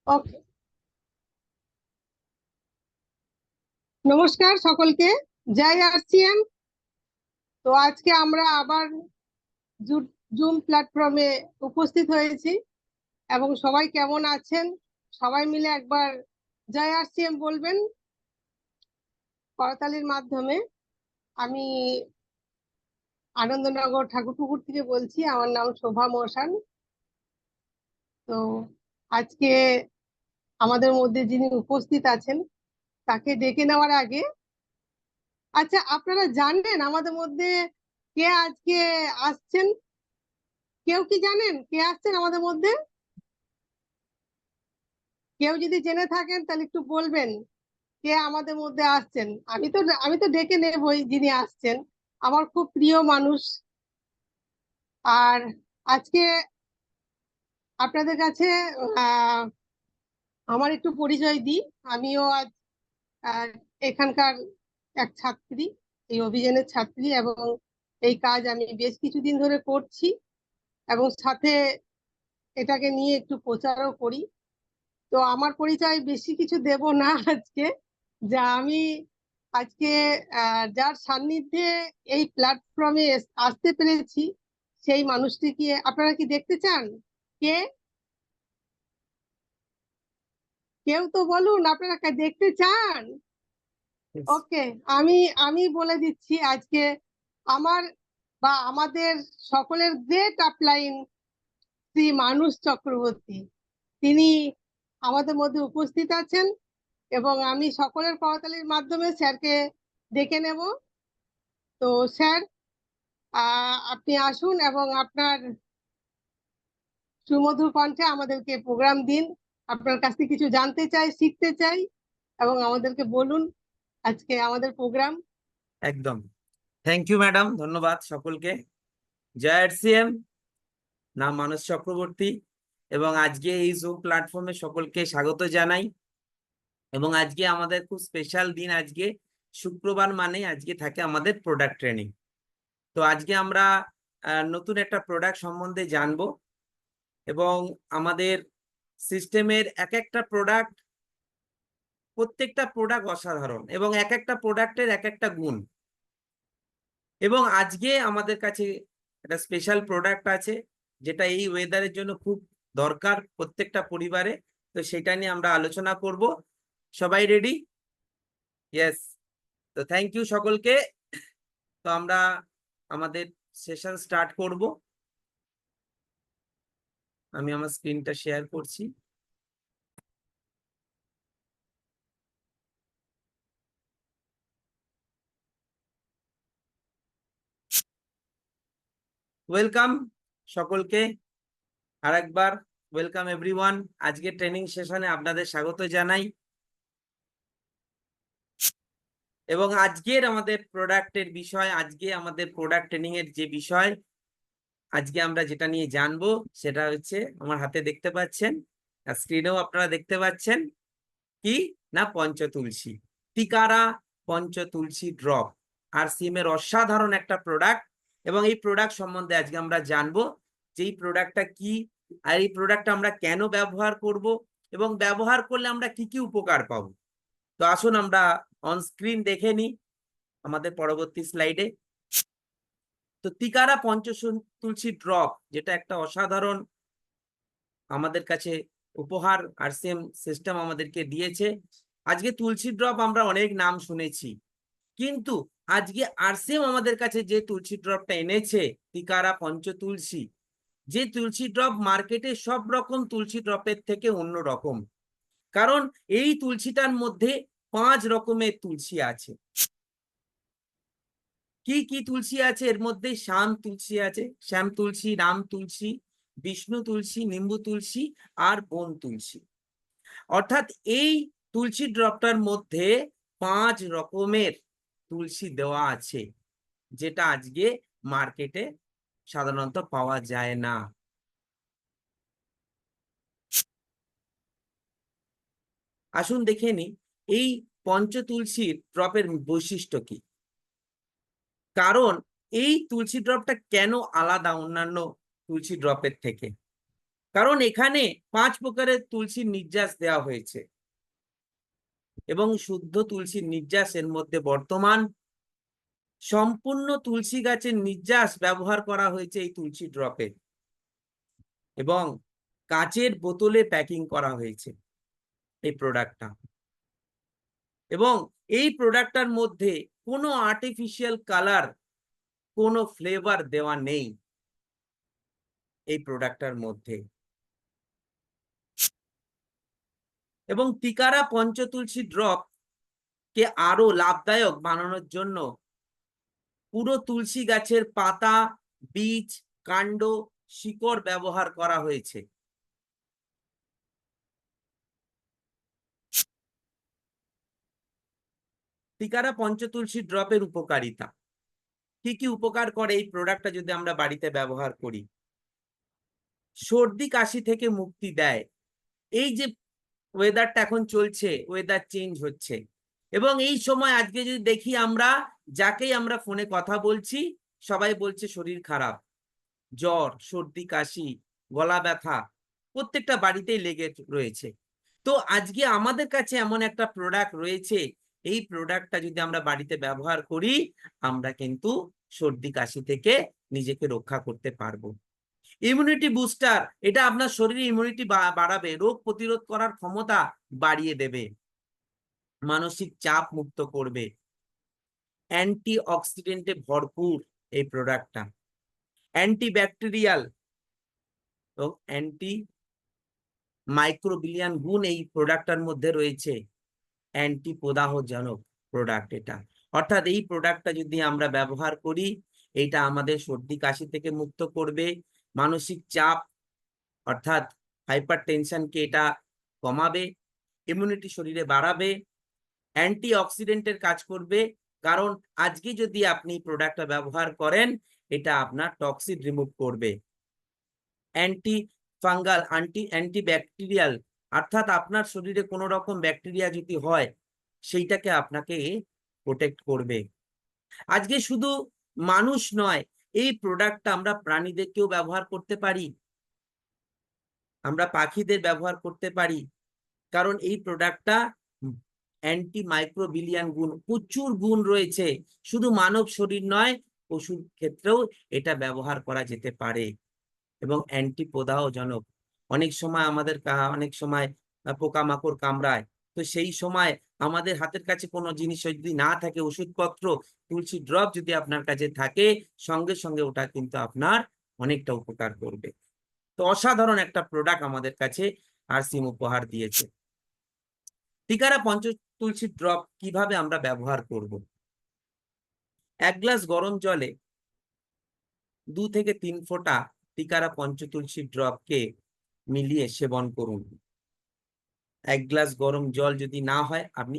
ওকে, নমস্কার সকলকে। জয় আরসিএম। তো আজকে আমরা আবার জুম প্ল্যাটফর্মে উপস্থিত হয়েছি এবং সবাই কেমন আছেন সবাই মিলে একবার জয় আরসিএম বলবেন করতালির মাধ্যমে। আমি আনন্দনগর ঠাকুরপুকুর থেকে বলছি, আমার নাম শোভা মোশান। তো আজকে আমাদের মধ্যে যিনি উপস্থিত আছেন তাকে ডেকে নেওয়ার আগে, আচ্ছা আপনারা জানেন আমাদের মধ্যে কে আজকে আসছেন? কেউ কি জানেন কে আসছেন আমাদের মধ্যে? কেউ যদি জেনে থাকেন তাহলে একটু বলবেন কে আমাদের মধ্যে আসছেন। আমি তো ডেকে নেবই যিনি আসছেন, আমার খুব প্রিয় মানুষ। আর আজকে আপনাদের কাছে আহ আমার একটু পরিচয় দিই। আমিও আজ আহ, এখানকার এক ছাত্রী, এই অভিযানের ছাত্রী, এবং এই কাজ আমি বেশ কিছুদিন ধরে করছি এবং সাথে এটাকে নিয়ে একটু প্রচারও করি। তো আমার পরিচয় বেশি কিছু দেব না আজকে। যা আমি আজকে যার সান্নিধ্যে এই প্ল্যাটফর্মে আসতে পেরেছি, সেই মানুষটিকে আপনারা কি দেখতে চান? কে? কেউ তো বলুন আপনারা দেখতে চান। Yes. ওকে, আমি আমি বলে দিচ্ছি। আজকে আমার বা আমাদের সকলের গ্রেট আপলাইন শ্রী মানস চক্রবর্তী, তিনি আমাদের মধ্যে উপস্থিত আছেন এবং আমি সকলের করতালির মাধ্যমে স্যারকে ডেকে নেব। তো স্যার, আপনি আসুন এবং আপনার সুমধুর কণ্ঠে আমাদেরকে প্রোগ্রাম দিন। আপনার কাছ থেকে কিছু জানতে চাই, শিখতে চাই, এবং আমাদেরকে বলুন আজকে আমাদের প্রোগ্রাম। একদম। থ্যাংক ইউ ম্যাডাম, ধন্যবাদ সকলকে। জয় আরসিএম। নাম মানস চক্রবর্তী এবং আজকে এই জুম প্ল্যাটফর্মে সকলকে স্বাগত জানাই। এবং আজকে আমাদের খুব স্পেশাল দিন। আজকে শুক্রবার মানে আজকে থাকে আমাদের প্রোডাক্ট ট্রেনিং। তো আজকে আমরা নতুন একটা প্রোডাক্ট সম্বন্ধে জানবো এবং আমাদের সিস্টেমের এক একটা প্রোডাক্ট, প্রত্যেকটা প্রোডাক্ট অসাধারণ এবং এক একটা প্রোডাক্টের এক একটা গুণ। এবং আজকে আমাদের কাছে একটা স্পেশাল প্রোডাক্ট আছে যেটা এই ওয়েদারের জন্য খুব দরকার প্রত্যেকটা পরিবারে। তো সেটা নিয়ে আমরা আলোচনা করব। সবাই রেডি? ইয়েস। তো থ্যাংক ইউ সকলকে। তো আমরা আমাদের সেশন স্টার্ট করব। আমি আমার স্ক্রিনটা শেয়ার করছি। ওয়েলকাম সকলকে আরেকবার। Welcome everyone. আজকে ট্রেনিং সেশনে আপনাদের স্বাগত জানাই। এবং আজকের আমাদের প্রোডাক্টের বিষয়, আজকে আমাদের প্রোডাক্ট ট্রেনিং এর যে বিষয় আজকে আমরা যেটা নিয়ে জানবো সেটা হচ্ছে, আমার হাতে দেখতে পাচ্ছেন, স্ক্রিনেও আপনারা দেখতে পাচ্ছেন, কি না পঞ্চতুলসী তিকারা পঞ্চতুলসী ড্রপ। আরসিএম এর অসাধারণ একটা প্রোডাক্ট এবং এই প্রোডাক্ট সম্বন্ধে আজকে আমরা জানবো যে এই প্রোডাক্টটা কি, আর এই প্রোডাক্টটা আমরা কেন ব্যবহার করব এবং ব্যবহার করলে আমরা কি কি উপকার পাবো। তো আসুন আমরা অন স্ক্রিন দেখে নিই আমাদের পরবর্তী স্লাইডে। তো তিকারা পঞ্চতুলসী ড্রপ, যেটা একটা অসাধারণ আমাদের কাছে উপহার আরসিএম সিস্টেম আমাদেরকে দিয়েছে। আজকে তুলসী ড্রপ আমরা অনেক নাম শুনেছি, কিন্তু আজকে আরসিএম আমাদের কাছে যে তুলসী ড্রপটা এনেছে, তিকারা পঞ্চতুলসী, যে তুলসী ড্রপ মার্কেটে সব রকম তুলসী ড্রপের থেকে অন্য রকম। কারণ এই তুলসীটার মধ্যে 5 রকমের তুলসী আছে। কি কি তুলসী আছে এর মধ্যে? শ্যাম তুলসী আছে, শ্যাম তুলসী, রাম তুলসী, বিষ্ণু তুলসী, নিম্বু তুলসী আর বন তুলসী। অর্থাৎ এই তুলসী ড্রপটার মধ্যে 5 রকমের তুলসী দেওয়া আছে, যেটা আজকে মার্কেটে সাধারণত পাওয়া যায় না। আসুন দেখে নি এই পঞ্চতুলসীর ড্রপের বৈশিষ্ট্য কি। কারণ এই তুলসী ড্রপটা কেন আলাদা অন্যান্য তুলসী ড্রপের থেকে। কারণ এখানে 5 প্রকারের তুলসীর নির্যাস দেওয়া হয়েছে এবং শুদ্ধ তুলসীর নির্যাসের মধ্যে বর্তমান সম্পূর্ণ তুলসী গাছের নির্যাস ব্যবহার করা হয়েছে এই তুলসী ড্রপে এবং কাচের বোতলে প্যাকিং করা হয়েছে এই প্রোডাক্টটা। এবং এই প্রোডাক্টটার মধ্যে কোনো আর্টিফিশিয়াল কালার, কোনো ফ্লেভার দেওয়া নেই এই প্রোডাক্টটার মধ্যে। এবং তিকারা পঞ্চতুলসী ড্রপ কে আরো লাভদায়ক বানানোর জন্য পুরো তুলসী গাছের পাতা, বীজ, কাণ্ড, শিকড় ব্যবহার করা হয়েছে। তিকারা পঞ্চতুলসী ড্রপের উপকারিতা কি কি উপকার করে এই প্রোডাক্টটা যদি আমরা বাড়িতে ব্যবহার করি? সর্দি কাশি থেকে মুক্তি দেয়। এই যে ওয়েদারটা এখন চলছে, ওয়েদার চেঞ্জ হচ্ছে এবং এই সময় আজকে যদি দেখি আমরা যাকেই আমরা ফোনে কথা বলছি সবাই বলছে শরীর খারাপ, জ্বর, সর্দি কাশি, গলা ব্যথা প্রত্যেকটা বাড়িতেই লেগে রয়েছে। তো আজকে আমাদের কাছে এমন একটা প্রোডাক্ট রয়েছে, এই প্রোডাক্টটা যদি আমরা বাড়িতে ব্যবহার করি আমরা কিন্তু সর্দি কাশি থেকে নিজেকে রক্ষা করতে পারবো। ইমিউনিটি বুস্টার, এটা আপনার শরীরে ইমিউনিটি বাড়াবে, রোগ প্রতিরোধ করার ক্ষমতা বাড়িয়ে দেবে, মানসিক চাপ মুক্ত করবে। অ্যান্টি অক্সিডেন্টে ভরপুর এই প্রোডাক্টটা, অ্যান্টিব্যাকটেরিয়াল ও অ্যান্টি মাইক্রোবিলিয়ান গুণ এই প্রোডাক্টটার মধ্যে রয়েছে। অ্যান্টি প্রদাহজনক প্রোডাক্ট এটা, অর্থাৎ এই প্রোডাক্টটা যদি আমরা ব্যবহার করি এটা আমাদের সর্দি কাশি থেকে মুক্ত করবে, মানসিক চাপ অর্থাৎ হাইপার টেনশনকে এটা কমাবে, ইমিউনিটি শরীরে বাড়াবে, অ্যান্টি অক্সিডেন্টের কাজ করবে। কারণ আজকে যদি আপনি প্রোডাক্টটা ব্যবহার করেন এটা আপনার টক্সিন রিমুভ করবে, অ্যান্টি ফাঙ্গাল, অ্যান্টিব্যাকটেরিয়াল, অর্থাৎ আপনার শরীরে কোনো রকম ব্যাকটেরিয়া যদি হয় সেইটাকে আপনাকে প্রোটেক্ট করবে। আজকে শুধু মানুষ নয়, এই প্রোডাক্টটা আমরা প্রাণীদেরকেও ব্যবহার করতে পারি, আমরা পাখিদের ব্যবহার করতে পারি, কারণ এই প্রোডাক্টটা অ্যান্টি মাইক্রোবিলিয়ান গুণ, প্রচুর গুণ রয়েছে। শুধু মানব শরীর নয়, পশুর ক্ষেত্রেও এটা ব্যবহার করা যেতে পারে এবং অ্যান্টি প্রদাহজনক। অনেক সময় আমাদের অনেক সময় পোকামাকড় কামড়ায়, তো সেই সময় আমাদের হাতের কাছে কোনো জিনিস যদি না থাকে, ওষুধপত্র, তুলসী ড্রপ যদি আপনার কাছে থাকে সঙ্গে সঙ্গে ওটা কিন্তু আপনার অনেকটা উপকার করবে। তো অসাধারণ একটা প্রোডাক্ট আমাদের কাছে আরসিএম উপহার দিয়েছে। তিকারা পঞ্চতুলসী ড্রপ কিভাবে আমরা ব্যবহার করব? 1 গ্লাস গরম জলে 2 থেকে 3 ফোঁটা তিকারা পঞ্চতুলসী ড্রপকে মিলিয়ে সেবন করুন। 1 গ্লাস গরম জল যদি না হয় আপনি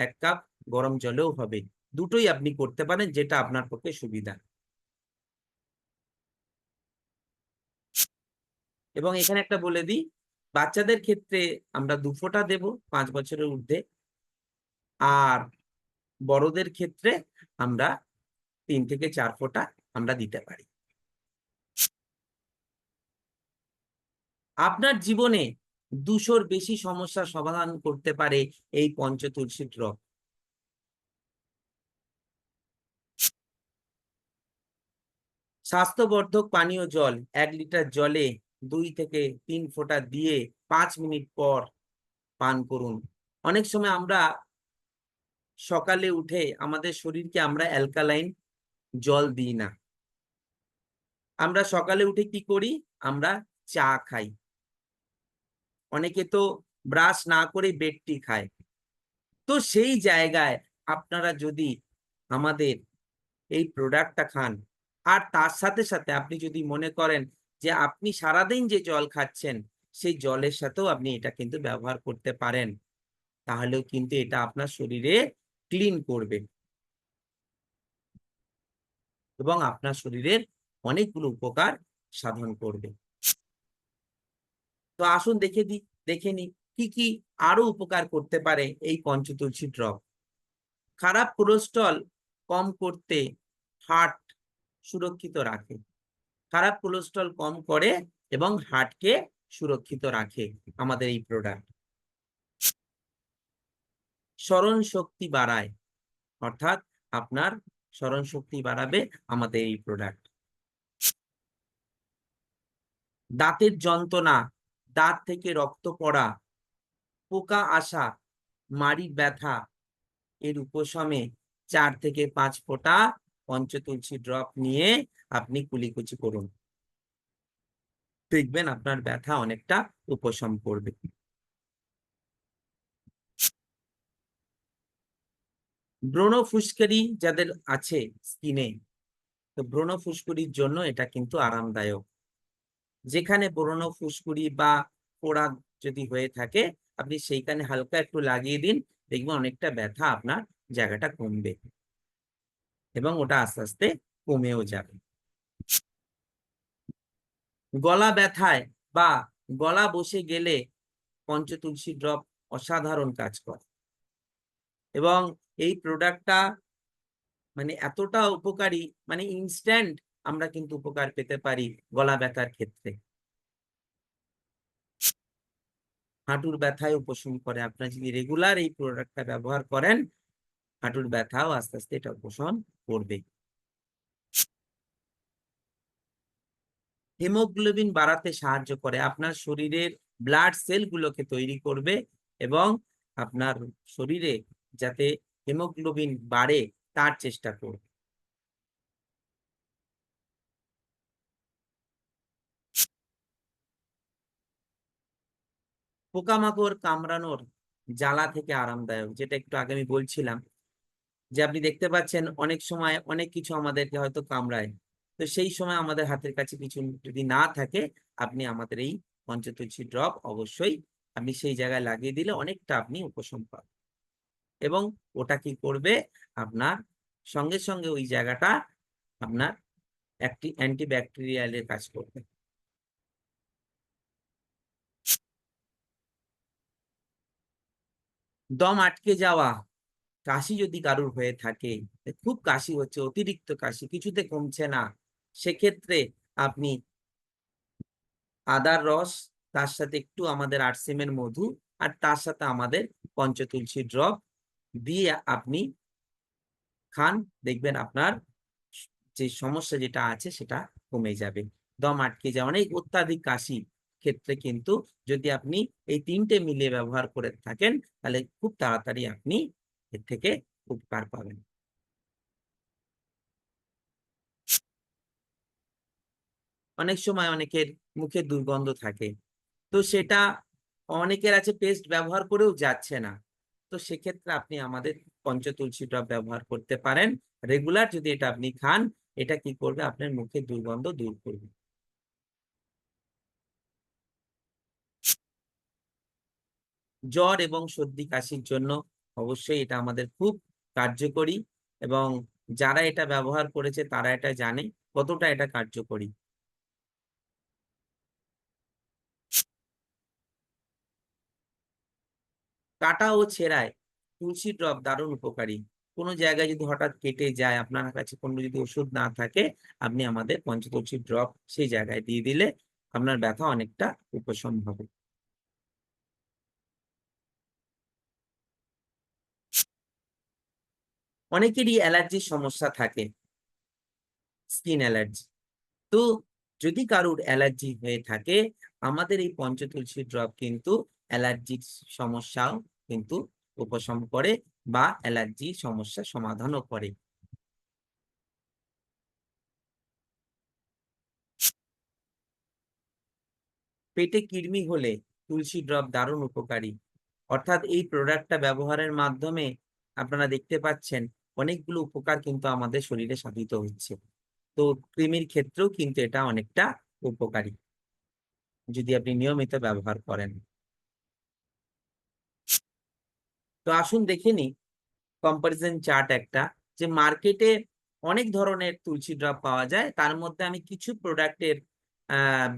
1 কাপ গরম জলেও হবে, দুটোই আপনি করতে পারেন যেটা আপনার পক্ষে সুবিধা। এবং এখানে একটা বলে দিই, বাচ্চাদের ক্ষেত্রে আমরা 2 ফোঁটা দেব 5 বছরের ঊর্ধ্বে, আর বড়দের ক্ষেত্রে আমরা 3 থেকে 4 ফোঁটা আমরা দিতে পারি। আপনার জীবনে 200-র বেশি সমস্যার সমাধান করতে পারে এই পঞ্চতুলসী ড্রপ। স্বাস্থ্যবর্ধক পানীয় জল 1 লিটার জলে 2 থেকে 3 ফোঁটা দিয়ে 5 মিনিট পর পান করুন। অনেক সময় আমরা সকালে উঠে আমাদের শরীরকে আমরা অ্যালকালাইন জল দিই না, আমরা সকালে উঠে কি করি, আমরা চা খাই, অনেকে তো ব্রাশ না করে বেড টি খায়। তো সেই জায়গায় আপনারা যদি আমাদের এই প্রোডাক্টটা খান, আর তার সাথে সাথে আপনি যদি মনে করেন যে আপনি সারাদিন যে জল খাচ্ছেন সেই জলের সাথেও আপনি এটা কিন্তু ব্যবহার করতে পারেন, তাহলেও কিন্তু এটা আপনার শরীরে ক্লিন করবে এবং আপনার শরীরের অনেকগুলো উপকার সাধন করবে। তো আসুন দেখে নি কি কি আরো উপকার করতে পারে এই পঞ্চতুলসী ড্রপ। খারাপ কোলেস্ট্রল কম করতে, হার্ট সুরক্ষিত রাখে, খারাপ কোলেস্ট্রল কম করে এবং হার্টকে সুরক্ষিত রাখে আমাদের এই প্রোডাক্ট। স্মরণ শক্তি বাড়ায়, অর্থাৎ আপনার স্মরণ শক্তি বাড়াবে আমাদের এই প্রোডাক্ট। দাঁতের যন্ত্রণা, দাঁত থেকে রক্ত পড়া, পোকা আসা, মাড়ির ব্যথা এর উপশমে 4 থেকে 5 ফোঁটা পঞ্চতুলসী ড্রপ নিয়ে আপনি কুলিকুচি করুন, দেখবেন আপনার ব্যথা অনেকটা উপশম করবে। ব্রণ ফুসকারি যাদের আছে স্কিনে, তো ব্রণ ফুসকুড়ির জন্য এটা কিন্তু আরামদায়ক। যেখানে ব্রণ ফুসকুড়ি বা পোড়া যদি হয়ে থাকে, আপনি সেইখানে হালকা একটু লাগিয়ে দিন, দেখবেন অনেকটা ব্যথা আপনার জায়গাটা কমবে এবং ওটা আস্তে আস্তে কমেও যাবে। গলা ব্যথায় বা গলা বসে গেলে পঞ্চতুলসী ড্রপ অসাধারণ কাজ করে এবং এই প্রোডাক্টটা মানে এতটা উপকারী, মানে ইনস্ট্যান্ট আমরা কিন্তু উপকার পেতে পারি গলা ব্যথার ক্ষেত্রে। হাঁটুর ব্যথায় উপশম করে। আপনারা যদি রেগুলার এই প্রোডাক্টটা ব্যবহার করেন, হাঁটুর ব্যথাও আস্তে আস্তে এটা উপশম করবে। হিমোগ্লোবিন বাড়াতে সাহায্য করে, আপনার শরীরের ব্লাড সেলগুলোকে তৈরি করবে এবং আপনার শরীরে যাতে হিমোগ্লোবিন বাড়ে তার চেষ্টা করবে। পোকামাকড় কামড়ানোর জ্বালা থেকে আরামদায়ক, যেটা একটু আগে আমি বলছিলাম যে আপনি দেখতে পাচ্ছেন অনেক সময় অনেক কিছু আমাদেরকে হয়তো কামড়ায়, তো সেই সময় আমাদের হাতের কাছে কিছু যদি না থাকে, আপনি আমাদের এই পঞ্চতুলসী ড্রপ অবশ্যই আপনি সেই জায়গায় লাগিয়ে দিলে অনেকটা আপনি উপশম পাবেন এবং ওটা কি করবে, আপনার সঙ্গে সঙ্গে ওই জায়গাটা আপনার একটি অ্যান্টিব্যাকটেরিয়ালের কাজ করবে। দম আটকে যাওয়া, কাশি যদি কারোর হয়ে থাকে, খুব কাশি হচ্ছে, অতিরিক্ত কাশি কিছুতে কমছে না, সেক্ষেত্রে আপনি আদার রস, তার সাথে একটু আমাদের আরসিএমের মধু, আর তার সাথে আমাদের পঞ্চতুলসী ড্রপ দিয়ে আপনি খান, দেখবেন আপনার যে সমস্যা যেটা আছে সেটা কমে যাবে। দম আটকে যাওয়া, অনেক অত্যাধিক কাশি ক্ষেত্রে কিন্তু যদি আপনি এই 3টে মিলিয়ে ব্যবহার করে থাকেন, তাহলে খুব তাড়াতাড়ি আপনি এর থেকে উপকার পাবেন। অনেক সময় অনেকের মুখে দুর্গন্ধ থাকে, তো সেটা অনেকের আছে পেস্ট ব্যবহার করেও যাচ্ছে না, তো সেক্ষেত্রে আপনি আমাদের পঞ্চতুলসী ড্রপ ব্যবহার করতে পারেন। রেগুলার যদি এটা আপনি খান, এটা কি করবে, আপনার মুখের দুর্গন্ধ দূর করবে। জ্বর এবং সর্দি কাশির জন্য অবশ্যই এটা আমাদের খুব কার্যকরী এবং যারা এটা ব্যবহার করেছে তারা এটা জানে কতটা এটা কার্যকরী। কাটা ও ছেঁড়ায় তুলসী ড্রপ দারুণ উপকারী। কোনো জায়গায় যদি হঠাৎ কেটে যায়, আপনার কাছে কোনো যদি ওষুধ না থাকে, আপনি আমাদের পঞ্চতুলসী ড্রপ সেই জায়গায় দিয়ে দিলে আপনার ব্যথা অনেকটা উপশম হবে। অনেকেরই অ্যালার্জির সমস্যা থাকে, স্কিন অ্যালার্জি। তো যদি কারোর অ্যালার্জি হয়ে থাকে, আমাদের এই পঞ্চতুলসী ড্রপ কিন্তু অ্যালার্জির সমস্যাও কিন্তু উপশম করে বা অ্যালার্জির সমস্যা সমাধানও করে। পেটে কৃমি হলে তুলসী ড্রপ দারুণ উপকারী, অর্থাৎ এই প্রোডাক্টটা ব্যবহারের মাধ্যমে আপনারা দেখতে পাচ্ছেন অনেকগুলো উপকার কিন্তু আমাদের শরীরে সাধিত হচ্ছে। তো কৃমির ক্ষেত্রেও কিন্তু এটা অনেকটা উপকারী যদি আপনি নিয়মিত ব্যবহার করেন। তো আসুন দেখে নিই কম্পারিজন চার্ট একটা, যে মার্কেটে অনেক ধরনের তুলসী ড্রপ পাওয়া যায়, তার মধ্যে আমি কিছু প্রোডাক্টের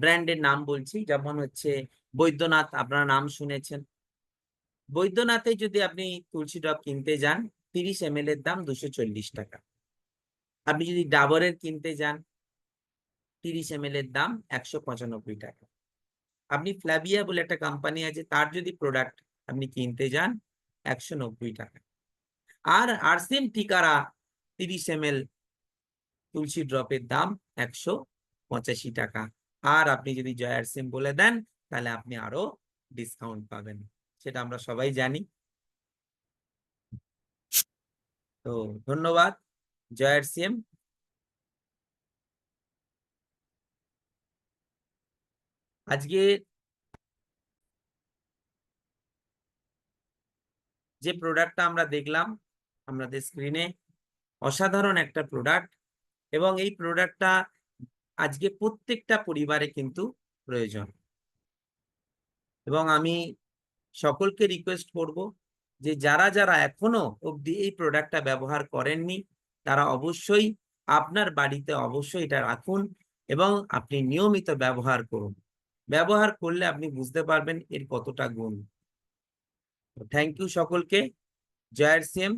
ব্র্যান্ডের নাম বলছি। যেমন হচ্ছে বৈদ্যনাথ, আপনারা নাম শুনেছেন। বৈদ্যনাথে যদি আপনি তুলসী ড্রপ কিনতে যান, 30 ml এর দাম 240 টাকা। আপনি যদি ডাবরের কিনতে যান, 30 ml এর দাম 195 টাকা। আপনি ফ্ল্যাভিয়া বলে একটা কোম্পানি আছে, তার যদি প্রোডাক্ট আপনি কিনতে যান 190 টাকা। আর আরসিএম টিকারা 30 ml তুলসী ড্রপের দাম 185 টাকা। আর আপনি যদি জয় আরসিএম বলে দেন তাহলে আপনি আরো ডিসকাউন্ট পাবেন, সেটা আমরা সবাই জানি। তো ধন্যবাদ জয় আরসিএম। আজকে যে প্রোডাক্টটা আমরা দেখলাম আমাদের স্ক্রিনে, অসাধারণ একটা প্রোডাক্ট, এবং এই প্রোডাক্টটা আজকে প্রত্যেকটা পরিবারে কিন্তু প্রয়োজন। এবং আমি সকলকে রিকোয়েস্ট করব যে যারা যারা এখনো অবধি এই প্রোডাক্টটা ব্যবহার করেননি তারা অবশ্যই আপনার বাড়িতে অবশ্যই এটা রাখুন এবং আপনি নিয়মিত ব্যবহার করুন। ব্যবহার করলে আপনি বুঝতে পারবেন এর কতটা গুণ। থ্যাংক ইউ সকলকে। জয় আরসিএম।